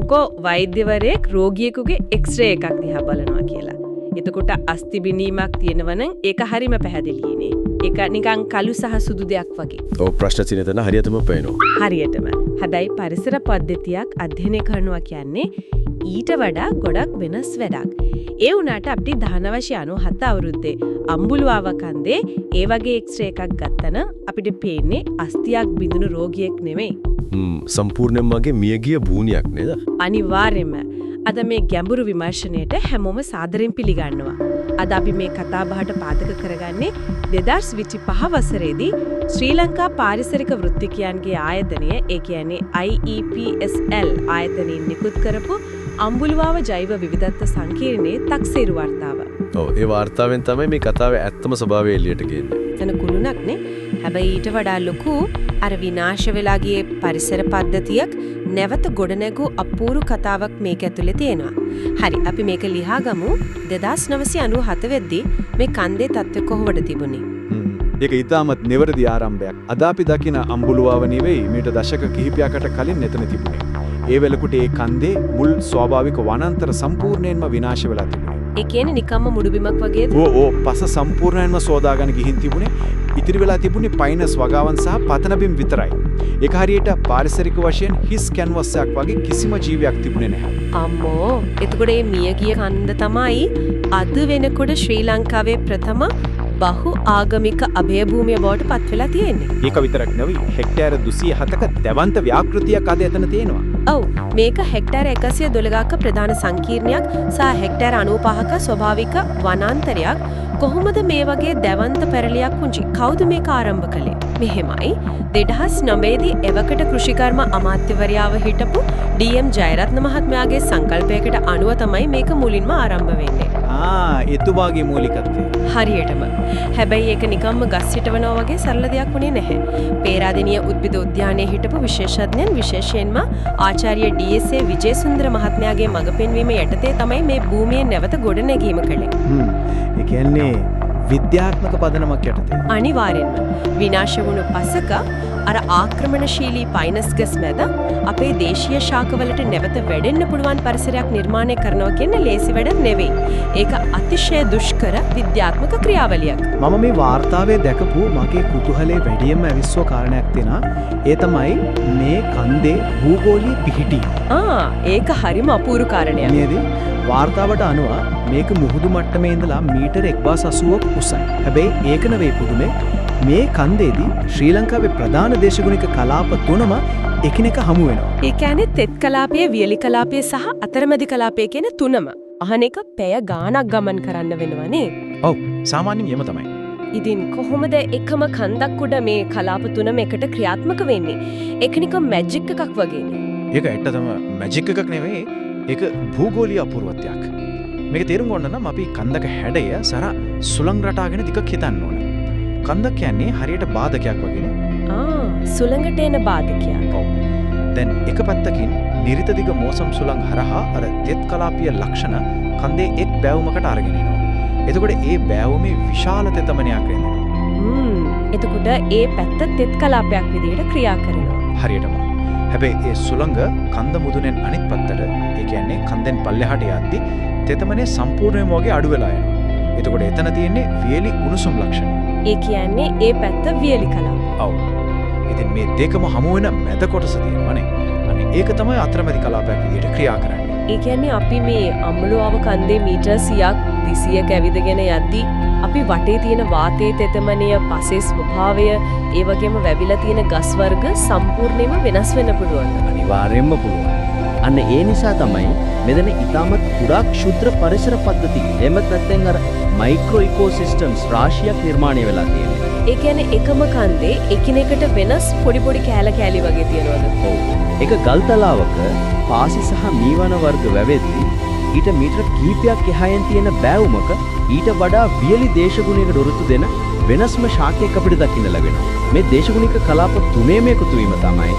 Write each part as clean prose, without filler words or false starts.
හිතන්නකෝ වෛද්‍යවරයෙක් රෝගියෙකුගේ එක්ස්රේ එකක් දිහා බලනවා කියලා. එතකොට අස්ථි බිඳීමක් තියෙනවනම් ඒක හරිම පැහැදිලිනේ. ඒක නිකන් කළු සහ සුදු දෙයක් වගේ. ඔව් ප්‍රශ්න තියෙන තැන හරියටම පේනවා. හරියටම. හැබැයි පරිසර පද්ධතියක් අධ්‍යයනය කරනවා කියන්නේ ඊට වඩා ගොඩක් වෙනස් වැඩක්. ඒ වුණාට අපිට 1997 අවුරුද්දේ අම්බුලුවාව කන්දේ ඒ වගේ එක්ස්රේ එකක් ගත්තන අපිට පේන්නේ අස්ථියක් බිඳුණු රෝගියෙක් නෙමෙයි. සම්පූර්ණයෙන්ම වගේ මියගිය භූනියක් නේද? අනිවාර්යයෙන්ම. අද මේ ගැඹුරු විමර්ශනයට හැමෝම සාදරයෙන් පිළිගන්නවා. අද අපි මේ කතා බහට පාදක කරගන්නේ 2025 වසරේදී ශ්‍රී ලංකා පාරිසරික වෘත්තිකයන්ගේ ආයතනය, ඒ කියන්නේ IEPSL ආයතනයෙන් නිකුත් කරපු අම්බුලුවාව ජෛව විවිධත්ව සංකීර්ණයේ තක්සේරු වාර්තාව. ඔව් ඒ වාර්තාවෙන් තමයි මේ කතාවේ ඇත්තම ස්වභාවය එළියට ගේන්නේ. එතන කුළුණක් නේ. හැබැයි ඊට වඩා ලොකු අර විනාශ වෙලා ගියේ පරිසර පද්ධතියක් නැවත ගොඩනැගු අපූර්ව කතාවක් මේක ඇතුලේ තියෙනවා. හරි, අපි මේක ලියා ගමු. 1997 වෙද්දී මේ කන්දේ තත්ත්වය කොහොමද තිබුණේ? ඒක ඊටමත් නිවැරදි ආරම්භයක්. අද අපි දකින අම්බුලුවාව නෙවෙයි මීට දශක කිහිපයකට කලින් එතන තිබුණේ. ඒ වෙලකට ඒ කන්දේ මුල් ස්වාභාවික වනාන්තර සම්පූර්ණයෙන්ම විනාශ වෙලා තිබුණේ. ඒ කියන්නේ නිකම්ම මුඩුබිමක් වගේද? ඕ පස සම්පූර්ණයෙන්ම සෝදාගෙන ගිහින් තිබුණේ. ඉතිරි වෙලා තිබුණේ පයිනස් වගාවන් සහ පතන බිම් විතරයි. ඒක හරියට පාරිසරික වශයෙන් හිස් කැන්වස් එකක් වගේ කිසිම ජීවියක් තිබුණේ නැහැ. අම්මෝ, එතකොට මේ මියගිය කන්ද තමයි අද වෙනකොට ශ්‍රී ලංකාවේ ප්‍රථම බහු ආගමික අභය භූමිය බවට පත් වෙලා තියෙන්නේ. ඒක විතරක් නෙවෙයි, හෙක්ටයාර 207ක දැවන්ත ව්‍යාකෘතියක් අද එතන තියෙනවා. ඔව්, මේක හෙක්ටයාර 112ක ප්‍රධාන සංකීර්ණයක් සහ හෙක්ටයාර 95ක ස්වභාවික වනාන්තරයක්. කොහොමද මේ වගේ දැවන්ත පෙරලියක් පුංචි? කවුද මේක ආරම්භ කළේ? මෙහෙමයි 2009 දී එවකට කෘෂිකර්ම අමාත්‍යවරයාව හිටපු DM ජයරත්න මහත්මයාගේ සංකල්පයකට අනුව තමයි මේක මුලින්ම ආරම්භ වෙන්නේ. එතුමාගේ මූලිකත්වය. හරියටම. හැබැයි ඒක නිකම්ම ගස් හිටවනවා වගේ සරල දෙයක් වුණේ නැහැ. පේරාදෙණිය උද්භිද උද්‍යානයේ හිටපු විශේෂඥයන් විශේෂයෙන්ම ආචාර්ය DSA විජේසුන්දර මහත්මයාගේ මඟ පෙන්වීම යටතේ තමයි මේ භූමියේ නැවත ගොඩනැගීම කළේ. ඒ කියන්නේ විද්‍යාත්මක පදනමක් යටතේ. අනිවාර්යෙන්ම විනාශ වුණු පසක අර ආක්‍රමණශීලී පයිනස් ගස් මැද අපේ දේශීය ශාකවලට නැවත වැඩෙන්න පුළුවන් පරිසරයක් නිර්මාණය කරනවා කියන්නේ ලේසි වැඩක් නෙවෙයි. ඒක අතිශය දුෂ්කර විද්‍යාත්මක ක්‍රියාවලියක්. මම මේ වාර්තාවේ දැකපු මගේ කුතුහලයේ වැඩියෙන්ම ඇවිස්සෝ කාරණයක් තියෙනවා. ඒ තමයි මේ කන්දේ භූගෝලීය පිහිටි. ඒක හරිම අපූර්ව කාරණයක්. නේද? වාර්තාවට අනුව මේක මුහුදු මට්ටමේ ඉඳලා මීටර 1080ක් උසයි. හැබැයි ඒක නෙවෙයි පුදුමේ. මේ කන්දේදී ශ්‍රී ලංකාවේ ප්‍රධාන දේශගුණික කලාප තුනම එකිනෙක හමු වෙනවා. ඒ කියන්නේ තෙත් කලාපය, වියලි කලාපය සහ අතරමැදි කලාපය කියන තුනම. අහන එක පැය ගාණක් ගමන් කරන්න වෙනවනේ. ඔව්, සාමාන්‍යයෙන් එහෙම තමයි. ඉතින් කොහොමද එකම කන්දක් උඩ මේ කලාප තුනම එකට ක්‍රියාත්මක වෙන්නේ? ඒක නිකන් මැජික් එකක් වගේනේ. ඒක ඇත්තටම මැජික් එකක් නෙවෙයි. ඒක භූගෝලීය අපූර්වත්වයක්. මේක තේරුම් ගන්න නම් අපි කන්දක හැඩය සර සුළං රටාගෙන ටිකක් හිතන්න ඕන. කන්දක් කියන්නේ හරියට බාධකයක් වගේනේ. සුළඟට එන බාධකයක්. ඔව්. දැන් එක පැත්තකින් නිරිත දිග මෝසම් සුළං හරහා අර තෙත් කලාපීය ලක්ෂණ කන්දේ එක් බෑවුමකට අරගෙන එනවා. එතකොට ඒ බෑවුමේ විශාල තෙතමනයක් රැඳෙනවා. එතකොට ඒ පැත්ත තෙත් කලාපයක් විදිහට ක්‍රියා කරනවා. හරියටම. හැබැයි ඒ සුළඟ කන්ද මුදුනෙන් අනිත් පැත්තට, ඒ කියන්නේ කන්දෙන් පල්ලෙහාට යද්දී තෙතමනේ සම්පූර්ණයෙන්ම වගේ අඩු වෙලා යනවා. එතකොට එතන තියෙන්නේ වියලි උණුසුම් ලක්ෂණ. ඒ කියන්නේ ඒ පැත්ත වියලි කලාපය. ඔව්. ඉතින් මේ දෙකම හමු වෙන මැද කොටස තියෙනවානේ. අනේ ඒක තමයි අතරමැදි කලාපයක් විදිහට ක්‍රියා කරන්නේ. ඒ කියන්නේ අපි මේ අම්බුලුවාව කන්දේ මීටර් 100ක් 200ක ඇවිදගෙන යද්දී අපි වටේ තියෙන වාතයේ තෙතමනය, පසේ ස්වභාවය, ඒ වගේම වැවිලා තියෙන ගස් වර්ග සම්පූර්ණයෙන්ම වෙනස් වෙන්න පුළුවන්. අනිවාර්යයෙන්ම පුළුවන්. අන්න ඒ නිසා තමයි මෙතන ඉතාමත් කුඩා ක්ෂුද්‍ර පරිසර පද්ධති එහෙමත් නැත්නම් අර මයික්‍රෝ ඉකෝසිස්ටම්ස් රාශියක් නිර්මාණය වෙලා තියෙනවා. ඒ කියන්නේ එකම කන්දේ එකිනෙකට වෙනස් පොඩි පොඩි කෑලි වගේ තියෙනවද? ඔව්. ඒක ගල්තලාවක පාසි සහ මීවන වර්ග වැවෙද්දී ඊට මීටර කිහිපයක් එහායෙන් තියෙන බෑවුමක ඊට වඩා වියලි දේශගුණයකට උරුතු දෙන වෙනස්ම ශාකයක් අපිට දකින්න ලැබෙනවා. මේ දේශගුණික කලාප තුනේම එකතු වීම තමයි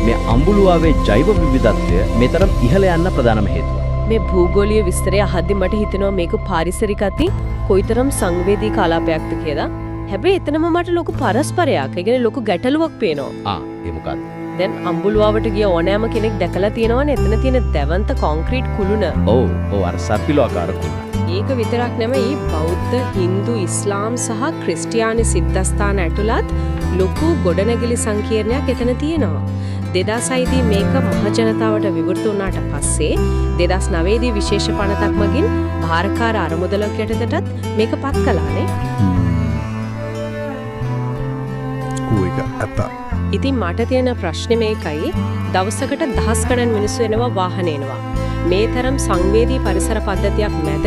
මේ අම්බුලුවාවේ ජෛව විවිධත්වය මෙතරම් ඉහළ යන්න ප්‍රධානම හේතුව. මේ භූගෝලීය විස්තරය අහද්දි මට හිතෙනවා මේක පාරිසරික අතින් කොයිතරම් සංවේදී කලාපයක්ද කියලා. හැබැයි එතනම මට ලොකු පරස්පරයක්, ඒ කියන්නේ ලොකු ගැටලුවක් පේනවා. ඒ මොකක්ද? දැන් අම්බුලුවාවට ගිය ඕනෑම කෙනෙක් දැකලා තියෙනවනේ එතන තියෙන දැවන්ත කොන්ක්‍රීට් කුළුණ. ඔව් අර සර්පිලෝ ආකාර කුළුණ. ඒක විතරක් නෙමෙයි බෞද්ධ, හින්දු, ඉස්ලාම් සහ ක්‍රිස්තියානි සිද්ධාස්ථාන ඇතුළත් ලොකු ගොඩනැගිලි සංකීර්ණයක් එතන තියෙනවා. 2006 දී මේක මහ ජනතාවට විවෘත වුණාට පස්සේ 2009 දී විශේෂ පනතක් මගින් භාරකාර අරමුදලක් යටතටත් මේක පත් කළානේ. ඉතින් මට තියෙන ප්‍රශ්නේ මේකයි දවසකට දහස් ගණන් මිනිස්සු එනවා වාහන එනවා. මේ තරම් සංවේදී පරිසර පද්ධතියක් මැද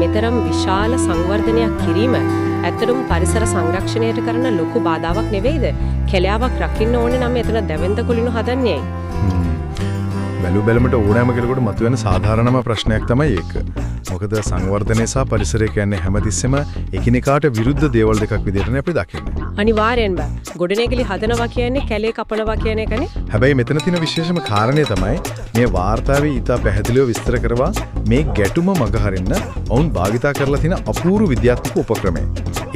මෙතරම් විශාල සංවර්ධනයක් කිරීම ඇත්තටම පරිසර සංරක්ෂණයට කරන ලොකු බාධාවක් නෙවෙයිද? කෙලයාවක් රකින්න ඕනේ නම් එතන දැවෙන්ද කුලිනු හදන්නේ. බැලු බැලමට ඕනෑම කෙනෙකුට මතුවෙන සාධාරණම ප්‍රශ්නයක් තමයි ඒක. මොකද සංවර්ධනය සහ පරිසරය කියන්නේ හැමතිස්සෙම එකිනෙකාට විරුද්ධ දේවල් දෙකක් විදිහටනේ අපි දකින්නේ. අනිවාර්යෙන්ම ගොඩනැගිලි හදනවා කියන්නේ කැලේ කපනවා කියන එකනේ. හැබැයි මෙතන තියෙන විශේෂම කාරණය තමයි මේ වාර්තාවේ ඊට පැහැදිලිව විස්තර කරවා මේ ගැටුම මගහරින්න ඔවුන් භාවිතා කරලා තියෙන අපූර්ව විද්‍යාත්මක උපක්‍රමය.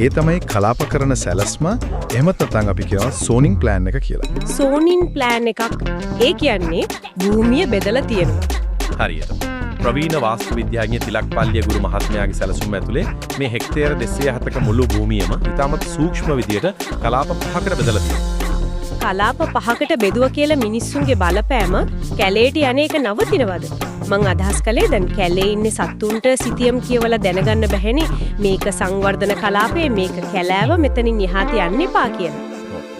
ඒ තමයි කලාපකරණ සැලැස්ම එහෙමත් නැත්නම් අපි කියනවා සෝනින් ප්ලෑන් එක කියලා. සෝනින් ප්ලෑන් එකක්. ඒ කියන්නේ භූමිය බෙදලා තියෙනවා. හරියට. ප්‍රවීණ වාස්තු විද්‍යාඥ තිලක් පල්ලිය ගුරු මහත්මයාගේ සැලසුම ඇතුලේ මේ හෙක්ටේර 207ක මුළු භූමියම ඉතාමත් සූක්ෂම විදියට කලාප 5කට බෙදලා තියෙනවා. කලාප 5කට බෙදුව කියලා මිනිස්සුන්ගේ බලපෑම කැලේට යන්නේක නවතිනවද? මං අදහස් කළේ දැන් කැලේ ඉන්නේ සත්තුන්ට සිතියම් කියවලා දැනගන්න බැහැනේ මේක සංවර්ධන කලාපේ මේක කැලෑව මෙතනින් එහාට යන්න එපා කියලා.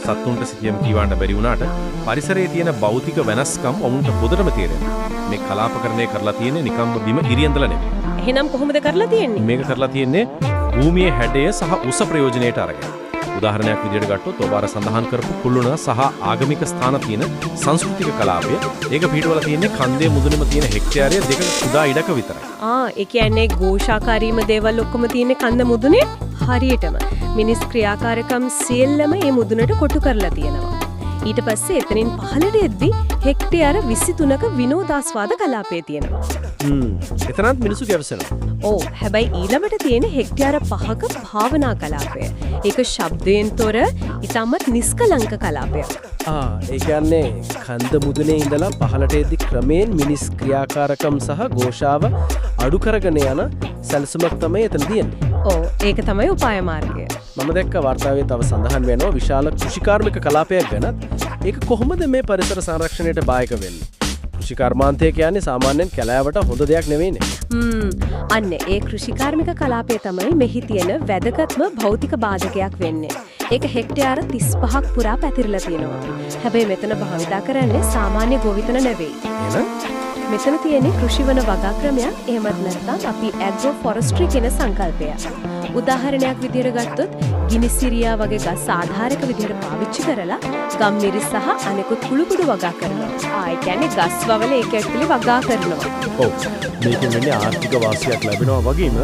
සත්තුන්ට සිතියම් කියවන්න බැරි වුණාට පරිසරයේ තියෙන භෞතික වෙනස්කම් ඔවුන්ට පොදටම තේරෙනවා. මේ කලාපකරණය කරලා තියෙන්නේ නිකම්ම බිම ඉරියන්දලා නෙවෙයි. එහෙනම් කොහොමද කරලා තියෙන්නේ? මේක කරලා තියෙන්නේ භූමියේ හැඩය සහ උස ප්‍රයෝජනයට අරගෙන. උදාහරණයක් විදිහට ගත්තොත් ඔබ අර සඳහන් කරපු කුළුණ සහ ආගමික ස්ථාන තියෙන සංස්කෘතික කලාපය ඒක පිටවල තියෙන්නේ කන්දේ මුදුනේම තියෙන හෙක්ටයාරය දෙක කුඩා ඉඩක විතරයි. ඒ කියන්නේ ഘോഷාකාරීම දේවල් ඔක්කොම තියෙන්නේ කන්ද මුදුනේ හරියටම. මිනිස් ක්‍රියාකාරකම් සියල්ලම මේ මුදුනට කොටු කරලා තියෙනවා. ඊට පස්සේ එතනින් පහළට එද්දි හෙක්ටයාර 23ක විනෝදාස්වාද කලාපය තියෙනවා. එතනත් මිනිස්සු ගැවසෙනවා. හැබැයි ඊළඟට තියෙන හෙක්ටයාර 5ක භාවනා කලාපය. ඒක ශබ්දයෙන් තොර ඉතාමත් නිස්කලංක කලාපයක්. ඒ කියන්නේ කන්ද මුදුනේ ඉඳලා පහළට එද්දි ක්‍රමයෙන් මිනිස් ක්‍රියාකාරකම් සහ ഘോഷාව අඩු කරගෙන යන සැලසුමක් තමයි එතන තියෙන්නේ. ඒක තමයි උපාය මාර්ගය. මම දැක්ක වාර්තාවේ තව සඳහන් වෙනවා විශාල කෘෂිකාර්මික කලාපයක් ගැනත්. ඒක කොහොමද මේ පරිසර සංරක්ෂණයට බායක වෙන්නේ? කෘෂිකර්මාන්තය කියන්නේ සාමාන්‍යයෙන් කැලෑවට හොඳ දෙයක් නෙවෙයිනේ. අන්න ඒ කෘෂිකාර්මික කලාපය තමයි මෙහි තියෙන වැදගත්ම භෞතික බාධකයක් වෙන්නේ. ඒක හෙක්ටයාර 35ක් පුරා පැතිරලා තියෙනවා. හැබැයි මෙතන භාවිතා කරන්නේ සාමාන්‍ය ගොවිතැන නෙවෙයි. මෙතන තියෙන්නේ කෘෂිවන වගාක්‍රමයක් එහෙමත් නැත්නම් අපි ඇග්‍රෝ ෆොරස්ට්‍රි කියන සංකල්පයක්. උදාහරණයක් විදිහට ගත්තොත් ගිනිසිරියා වගේ ගස් ආධාරක විදිහට පාවිච්චි කරලා ගම් මිරිස් සහ අනෙකුත් කුළුකුඩු වගා කරනවා. ඒ කියන්නේ ගස් වවල ඒක ඇතුලේ වගා කරනවා. මේකෙන් වෙන්නේ ආර්ථික වාසියක් ලැබෙනවා වගේම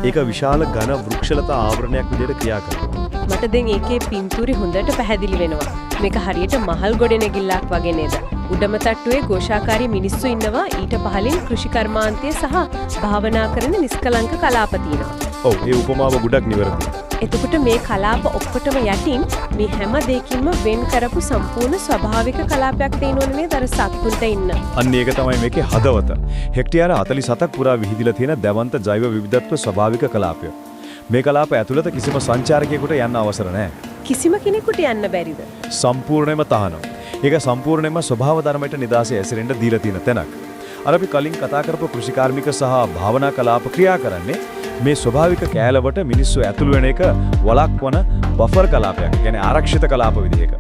ඒක විශාල ඝන වෘක්ෂලතා ආවරණයක් විදිහට ක්‍රියා කරනවා. මට දැන් ඒකේ පින්තූරي හොඳට පැහැදිලි වෙනවා. මේක හරියට මහල් ගොඩනැගිල්ලක් වගේ නේද? උඩම තට්ටුවේ ഘോഷාකාරී මිනිස්සු ඉන්නවා ඊට පහළින් කෘෂිකර්මාන්තය සහ භාවනා කරන නිස්කලංක කලාප තියෙනවා. ඒ උපමාව ගොඩක් නිවැරදියි. එතකොට මේ කලාප ඔක්කොටම යටින් මේ හැම දෙයකින්ම වෙන් කරපු සම්පූර්ණ ස්වභාවික කලාපයක් තියෙනවනේ නේද අර සත්තුන්ට ඉන්න. අන්න ඒක තමයි මේකේ හදවත. හෙක්ටයාර 47ක් පුරා විහිදිලා තියෙන දැවන්ත ජෛව විවිධත්ව ස්වභාවික කලාපය. මේ කලාප ඇතුළත කිසිම සංචාරකයෙකුට යන්න අවසර නැහැ. කිසිම කෙනෙකුට යන්න බැරිද? සම්පූර්ණයෙන්ම තහනම්. ඒක සම්පූර්ණයෙන්ම ස්වභාව ධර්මයට නිදාසේ ඇසිරෙන්න දීලා තියෙන තැනක්. අර අපි කලින් කතා කරපු කෘෂිකාර්මික සහ භාවනා කලාප ක්‍රියා කරන්නේ මේ ස්වභාවික කෑලවට මිනිස්සු ඇතුළු වෙන එක වළක්වන බෆර් කලාපයක්. කියන්නේ ආරක්ෂිත කලාප විදිහක.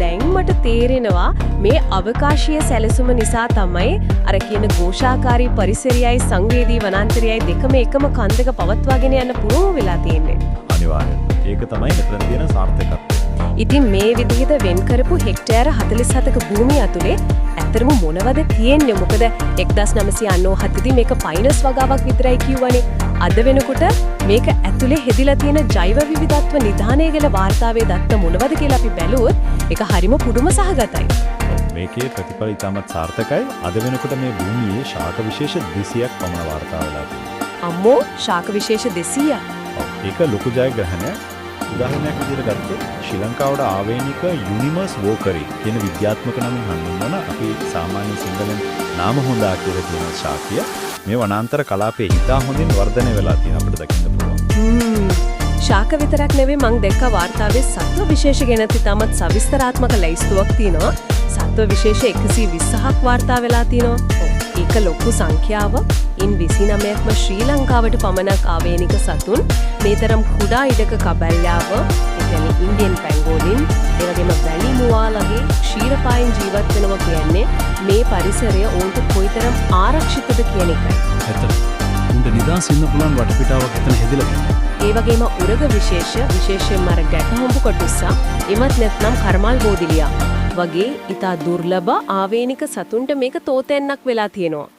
දැන් මට තේරෙනවා මේ අවකාශීය සැලසුම නිසා තමයි අර කියන ഘോഷාකාරී පරිසරයයි සංවේදී වනාන්තරයයි දෙකම එකම කන්දක පවත්වාගෙන යන්න පුළුවන් වෙලා තියෙන්නේ. අනිවාර්යෙන්. ඒක තමයි මෙතන තියෙන සාර්ථකත්වය. ඉතින් මේ විදිහට වෙන් කරපු හෙක්ටයාර 47ක භූමිය ඇතුලේ ඇත්තටම මොනවද තියෙන්නේ? මොකද 1997 දී මේක පයිනස් වගාවක් විතරයි කියවනේ. අද වෙනකොට මේක ඇතුලේ හෙදිලා තියෙන ජෛව විවිධත්ව නිධානය ගැන වාර්තාවේ දත්ත මොනවද කියලා අපි බැලුවොත් ඒක හරිම පුදුම සහගතයි. මේකේ ප්‍රතිඵල ඉතාමත් සාර්ථකයි. අද වෙනකොට මේ භූමියේ ශාක විශේෂ 200ක් පමණ වාර්තා වෙලා තියෙනවා. අම්මෝ ශාක විශේෂ 200ක්. ඒක ලොකු ජයග්‍රහණයක්. උදාහරණයක් විදිහට ගත්තොත් ශ්‍රී ලංකාවට ආවේනික යුනිවර්ස් වෝකරි කියන විද්‍යාත්මක නමින් හඳුන්වන අපි සාමාන්‍ය සිංහලෙන් නාම හොඳා කියලා කියන ශාකය මේ වනාන්තර කලාපයේ ඉතා හොඳින් වර්ධනය වෙලා තියෙන අපිට දකින්න පුළුවන්. ශාක විතරක් නෙවෙයි මං දැක්ක වාර්තාවේ සත්ව විශේෂ ගැන තිතාමත් සවිස්තරාත්මක ලැයිස්තුවක් තියෙනවා. සත්ව විශේෂ 120ක් වාර්තා වෙලා තියෙනවා. ඒක ලොකු සංඛ්‍යාව. ඉන් 29ක්ම ශ්‍රී ලංකාවට පමණක් ආවේනික සතුන්. මේ තරම් කුඩා ඉඩක කබැල්ලාව, ඒ කියන්නේ ඉන්දියන් පැංගෝලින්, ඒ වගේම වැලි මුවාලගේ ක්ෂීරපායින් ජීවත් වෙනවා කියන්නේ මේ පරිසරය උන්ට කොයිතරම් ආරක්ෂිතද කියන එකයි. ඇත්තට උන්ට නිදාස් ඉන්න පුළුවන් වටපිටාවක් එතන හැදිලා තියෙනවා. ඒ වගේම උරග විශේෂයෙන්ම අර ගැටහොඹු කොටුස්සා, එමත් නැත්නම් කර්මල් බෝධිලියා වගේ ඉතා දුර්ලභ ආවේනික සතුන්ට මේක තෝතැන්නක් වෙලා තියෙනවා.